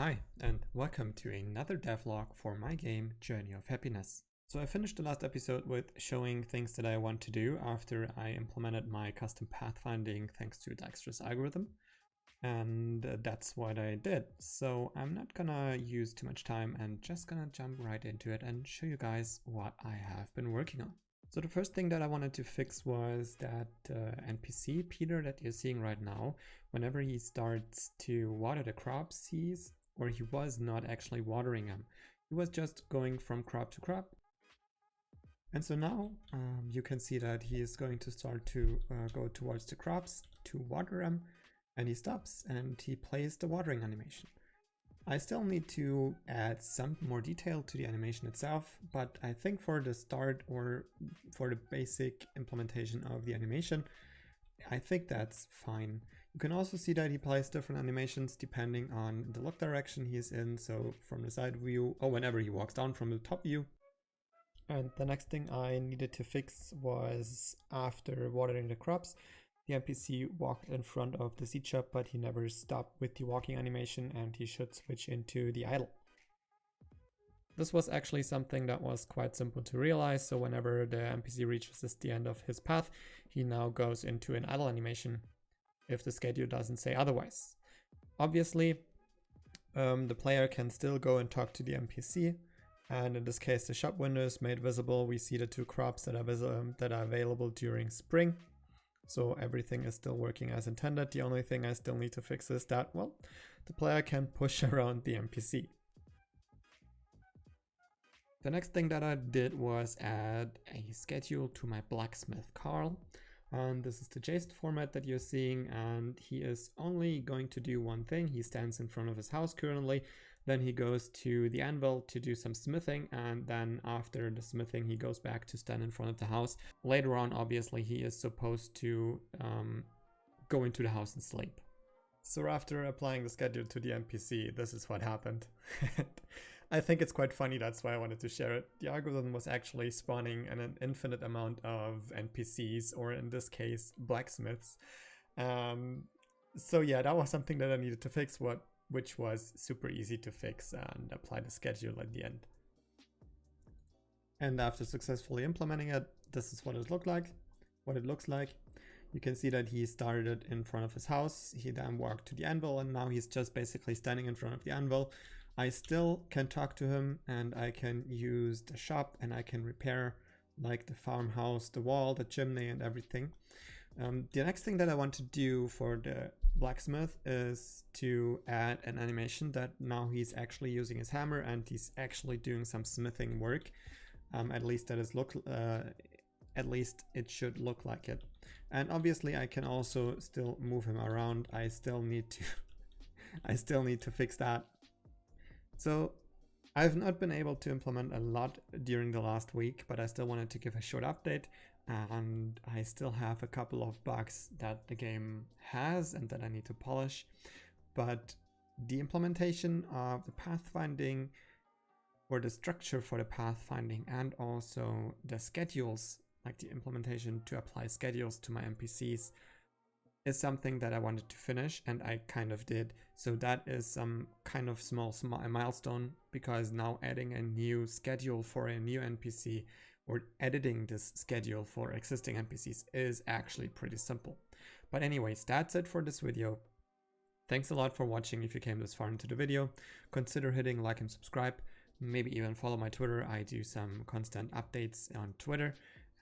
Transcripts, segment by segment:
Hi, and welcome to another devlog for my game, Journey of Happiness. So I finished the last episode with showing things that I want to do after I implemented my custom pathfinding thanks to Dijekstras algorithm. And that's what I did. So I'm not gonna use too much time and just gonna jump right into it and show you guys what I have been working on. So the first thing that I wanted to fix was that NPC, Peter, that you're seeing right now, whenever he starts to water the crops, he was not actually watering them. He was just going from crop to crop. And so now you can see that he is going to start to go towards the crops to water them, and he stops and he plays the watering animation. I still need to add some more detail to the animation itself, but I think for the start or for the basic implementation of the animation, I think that's fine. You can also see that he plays different animations depending on the look direction he is in, so from the side view or whenever he walks down from the top view. And the next thing I needed to fix was after watering the crops, the NPC walked in front of the seed shop, but he never stopped with the walking animation and he should switch into the idle. This was actually something that was quite simple to realize, so whenever the NPC reaches the end of his path, he now goes into an idle animation if the schedule doesn't say otherwise. Obviously, the player can still go and talk to the NPC, and in this case the shop window is made visible. We see the two crops that are available during spring. So everything is still working as intended. The only thing I still need to fix is that, well, the player can push around the NPC. The next thing that I did was add a schedule to my blacksmith Karl. And this is the JSON format that you're seeing, and he is only going to do one thing. He stands in front of his house currently, then he goes to the anvil to do some smithing, and then after the smithing he goes back to stand in front of the house. Later on, obviously, he is supposed to go into the house and sleep. So after applying the schedule to the NPC, this is what happened. I think it's quite funny, that's why I wanted to share it. The algorithm was actually spawning an infinite amount of NPCs, or in this case, blacksmiths. So yeah, that was something that I needed to fix, which was super easy to fix and apply the schedule at the end. And after successfully implementing it, this is what it looks like. You can see that he started in front of his house, he then walked to the anvil, and now he's just basically standing in front of the anvil. I still can talk to him, and I can use the shop, and I can repair like the farmhouse, the wall, the chimney, and everything. The next thing that I want to do for the blacksmith is to add an animation that now he's actually using his hammer and he's actually doing some smithing work. At least it should look like it. And obviously I can also still move him around. I still need to fix that. So I've not been able to implement a lot during the last week, but I still wanted to give a short update, and I still have a couple of bugs that the game has and that I need to polish. But the implementation of the pathfinding, or the structure for the pathfinding, and also the schedules, like the implementation to apply schedules to my NPCs, is something that I wanted to finish, and I kind of did. So that is some kind of small milestone, because now adding a new schedule for a new NPC or editing this schedule for existing NPCs is actually pretty simple. But anyways, that's it for this video. Thanks a lot for watching. If you came this far into the video, consider hitting like and subscribe. Maybe even follow my Twitter. I do some constant updates on Twitter.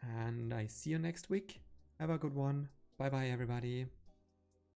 And I see you next week. Have a good one. Bye bye everybody.